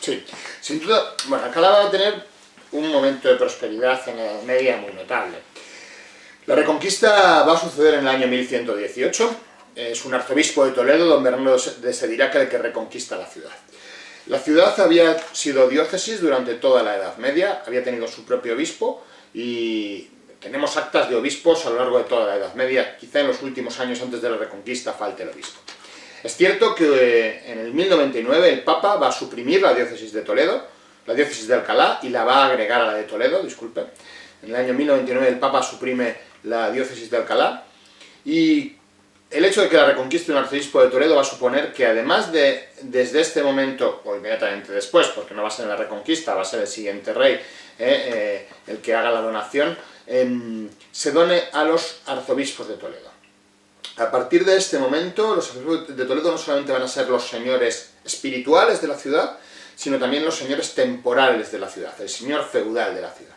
Sí, sin duda, bueno, Alcalá va a tener un momento de prosperidad en la Edad Media muy notable. La Reconquista va a suceder en el año 1118, es un arzobispo de Toledo, don Bernardo de Sediraca, el que reconquista la ciudad. La ciudad había sido diócesis durante toda la Edad Media, había tenido su propio obispo y tenemos actas de obispos a lo largo de toda la Edad Media, quizá en los últimos años antes de la Reconquista falte el obispo. Es cierto que en el 1099 el Papa va a suprimir la diócesis de Toledo, la diócesis de Alcalá, y la va a agregar a la de Toledo, disculpe. En el año 1099 el Papa suprime la diócesis de Alcalá, y el hecho de que la reconquiste un arzobispo de Toledo va a suponer que además de, desde este momento, o inmediatamente después, porque no va a ser en la Reconquista, va a ser el siguiente rey el que haga la donación, se done a los arzobispos de Toledo. A partir de este momento, los arzobispos de Toledo no solamente van a ser los señores espirituales de la ciudad, sino también los señores temporales de la ciudad, el señor feudal de la ciudad.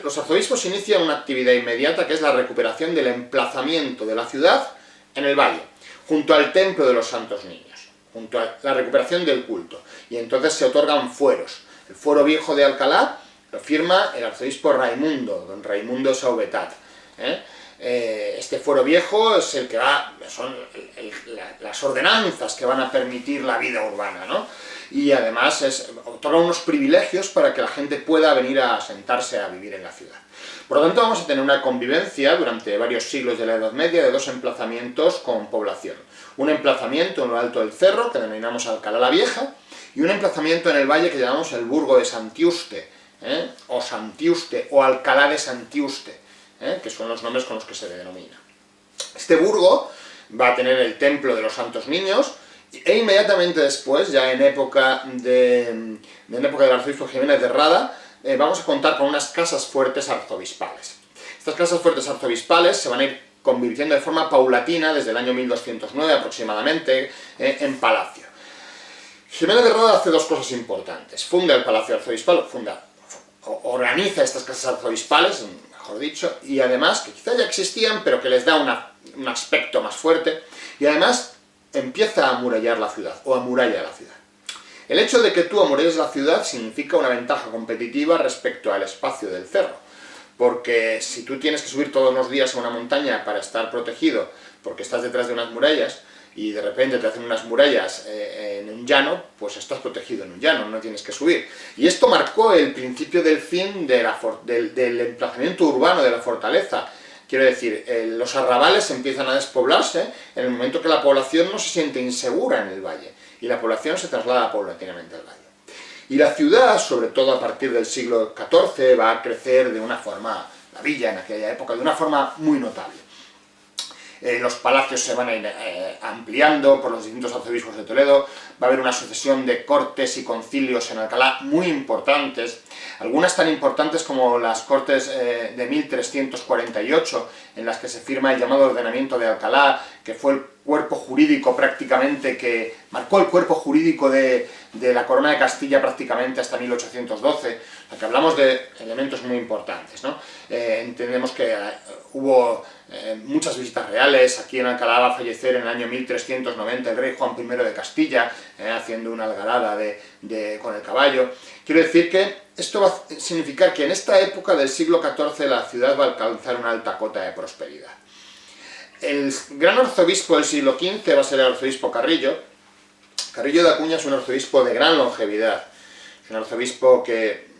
Los arzobispos inician una actividad inmediata que es la recuperación del emplazamiento de la ciudad en el valle, junto al templo de los Santos Niños, junto a la recuperación del culto. Y entonces se otorgan fueros. El fuero viejo de Alcalá lo firma el arzobispo Raimundo, don Raimundo Sauvetat. Este fuero viejo es el que va, son las ordenanzas que van a permitir la vida urbana, ¿no? Y además otorga unos privilegios para que la gente pueda venir a sentarse a vivir en la ciudad. Por lo tanto, vamos a tener una convivencia durante varios siglos de la Edad Media de dos emplazamientos con población. Un emplazamiento en lo alto del cerro, que denominamos Alcalá la Vieja, y un emplazamiento en el valle que llamamos el Burgo de Santiuste, o Santiuste, o Alcalá de Santiuste, que son los nombres con los que se le denomina. Este burgo va a tener el templo de los Santos Niños, e inmediatamente después, ya en época del arzobispo Jiménez de Rada, vamos a contar con unas casas fuertes arzobispales. Estas casas fuertes arzobispales se van a ir convirtiendo de forma paulatina desde el año 1209 aproximadamente en palacio. Jiménez de Rada hace dos cosas importantes. Funda el palacio arzobispal, organiza estas casas arzobispales, mejor dicho, y además, que quizá ya existían, pero que les da un aspecto más fuerte, y además empieza a amurallar la ciudad, o amuralla la ciudad. El hecho de que tú amuralles la ciudad significa una ventaja competitiva respecto al espacio del cerro, porque si tú tienes que subir todos los días a una montaña para estar protegido, porque estás detrás de unas murallas, y de repente te hacen unas murallas en un llano, pues estás protegido en un llano, no tienes que subir. Y esto marcó el principio del fin del emplazamiento urbano de la fortaleza. Quiero decir, los arrabales empiezan a despoblarse en el momento que la población no se siente insegura en el valle, y la población se traslada paulatinamente al valle. Y la ciudad, sobre todo a partir del siglo XIV, va a crecer de una forma, la villa en aquella época, de una forma muy notable. Los palacios se van a ir ampliando por los distintos arzobispos de Toledo, va a haber una sucesión de cortes y concilios en Alcalá muy importantes, algunas tan importantes como las cortes de 1348, en las que se firma el llamado Ordenamiento de Alcalá, que fue el cuerpo jurídico prácticamente que marcó el cuerpo jurídico de la Corona de Castilla prácticamente hasta 1812, o sea que hablamos de elementos muy importantes, ¿no? Entendemos que hubo muchas visitas reales. Aquí en Alcalá va a fallecer en el año 1390 el rey Juan I de Castilla, haciendo una algarada con el caballo. Quiero decir que esto va a significar que en esta época del siglo XIV la ciudad va a alcanzar una alta cota de prosperidad. El gran arzobispo del siglo XV va a ser el arzobispo Carrillo. Carrillo de Acuña es un arzobispo de gran longevidad, es un arzobispo que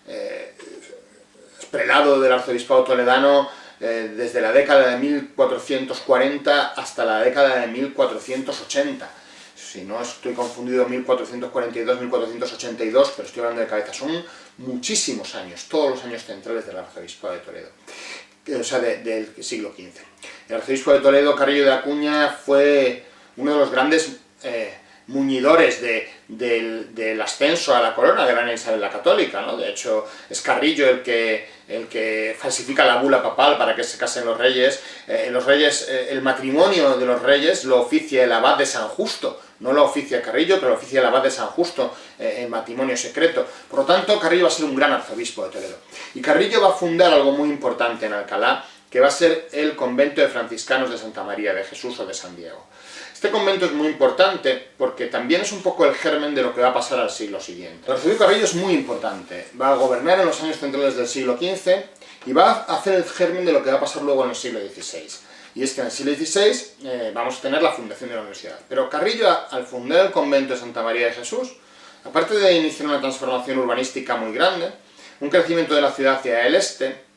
es prelado del arzobispado toledano desde la década de 1440 hasta la década de 1480. Si no estoy confundido, 1442-1482, pero estoy hablando de cabeza. Son muchísimos años, todos los años centrales del arzobispado de Toledo, o sea, del siglo XV. El arzobispo de Toledo, Carrillo de Acuña, fue uno de los grandes muñidores del ascenso a la corona de Reina Isabel la Católica, ¿no? De hecho, es Carrillo el que falsifica la bula papal para que se casen los reyes. El matrimonio de los reyes lo oficia el abad de San Justo, no lo oficia Carrillo, pero lo oficia el abad de San Justo en matrimonio secreto. Por lo tanto, Carrillo va a ser un gran arzobispo de Toledo. Y Carrillo va a fundar algo muy importante en Alcalá, que va a ser el convento de franciscanos de Santa María de Jesús o de San Diego. Este convento es muy importante porque también es un poco el germen de lo que va a pasar al siglo siguiente. El arzobispo Carrillo es muy importante, va a gobernar en los años centrales del siglo XV y va a hacer el germen de lo que va a pasar luego en el siglo XVI. Y es que en el siglo XVI vamos a tener la fundación de la universidad. Pero Carrillo, al fundar el convento de Santa María de Jesús, aparte de iniciar una transformación urbanística muy grande, un crecimiento de la ciudad hacia el este,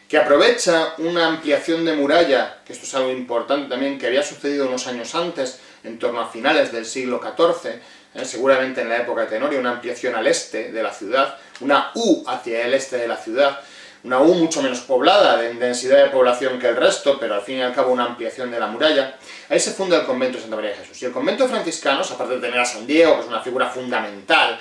que aprovecha una ampliación de muralla, que esto es algo importante también, que había sucedido unos años antes, en torno a finales del siglo XIV, seguramente en la época de Tenorio, una ampliación al este de la ciudad, una U hacia el este de la ciudad, una U mucho menos poblada, en densidad de población que el resto, pero al fin y al cabo una ampliación de la muralla. Ahí se funda el convento de Santa María de Jesús. Y el convento de franciscanos, aparte de tener a San Diego, que es una figura fundamental,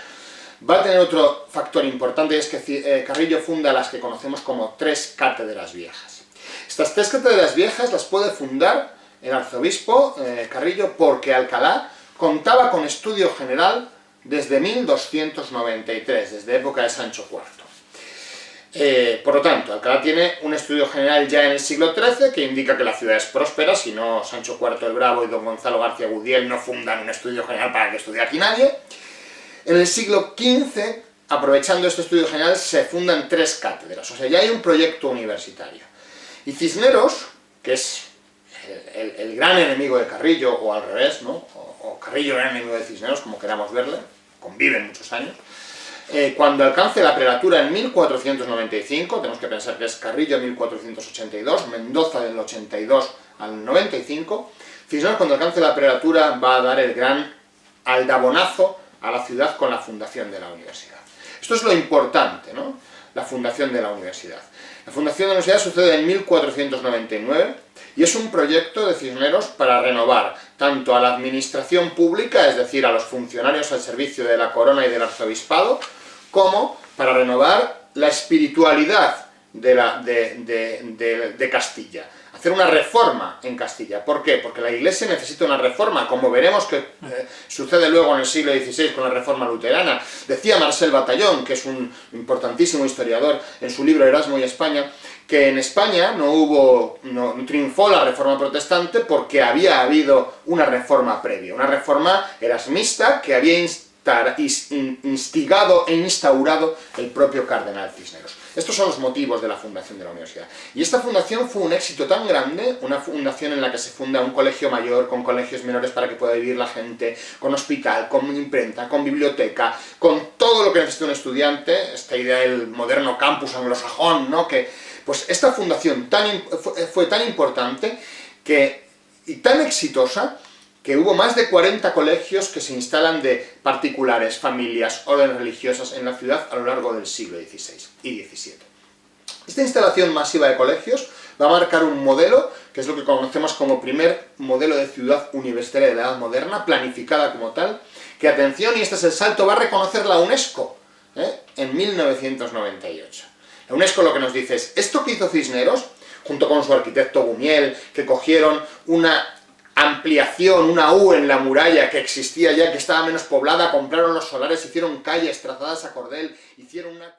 va a tener otro factor importante, y es que Carrillo funda las que conocemos como 3 cátedras viejas. Estas 3 cátedras viejas las puede fundar el arzobispo Carrillo porque Alcalá contaba con estudio general desde 1293, desde época de Sancho IV. Por lo tanto, Alcalá tiene un estudio general ya en el siglo XIII que indica que la ciudad es próspera, si no Sancho IV el Bravo y don Gonzalo García Gudiel no fundan un estudio general para que estudie aquí nadie. En el siglo XV, aprovechando este estudio general, se fundan 3 cátedras, o sea, ya hay un proyecto universitario. Y Cisneros, que es el gran enemigo de Carrillo, o al revés, ¿no? O Carrillo gran enemigo de Cisneros, como queramos verle, conviven muchos años, cuando alcance la prelatura en 1495, tenemos que pensar que es Carrillo en 1482, Mendoza del 82 al 95, Cisneros cuando alcance la prelatura va a dar el gran aldabonazo a la ciudad con la fundación de la universidad. Esto es lo importante, ¿no? La fundación de la universidad. La fundación de la universidad sucede en 1499 y es un proyecto de Cisneros para renovar tanto a la administración pública, es decir, a los funcionarios al servicio de la corona y del arzobispado, como para renovar la espiritualidad de Castilla. Hacer una reforma en Castilla. ¿Por qué? Porque la Iglesia necesita una reforma, como veremos que sucede luego en el siglo XVI con la reforma luterana. Decía Marcel Batallón, que es un importantísimo historiador, en su libro Erasmo y España, que en España no triunfó la reforma protestante porque había habido una reforma previa, una reforma erasmista que había instigado e instaurado el propio cardenal Cisneros. Estos son los motivos de la fundación de la universidad. Y esta fundación fue un éxito tan grande, una fundación en la que se funda un colegio mayor, con colegios menores para que pueda vivir la gente, con hospital, con imprenta, con biblioteca, con todo lo que necesita un estudiante, esta idea del moderno campus anglosajón, ¿no? Pues esta fundación fue tan importante y tan exitosa, que hubo más de 40 colegios que se instalan de particulares, familias, órdenes religiosas en la ciudad a lo largo del siglo XVI y XVII. Esta instalación masiva de colegios va a marcar un modelo, que es lo que conocemos como primer modelo de ciudad universitaria de la Edad Moderna, planificada como tal, que, atención, y este es el salto, va a reconocer la UNESCO en 1998. La UNESCO lo que nos dice es, esto que hizo Cisneros, junto con su arquitecto Gumiel, que cogieron una ampliación, una U en la muralla que existía ya, que estaba menos poblada, compraron los solares, hicieron calles trazadas a cordel, hicieron una...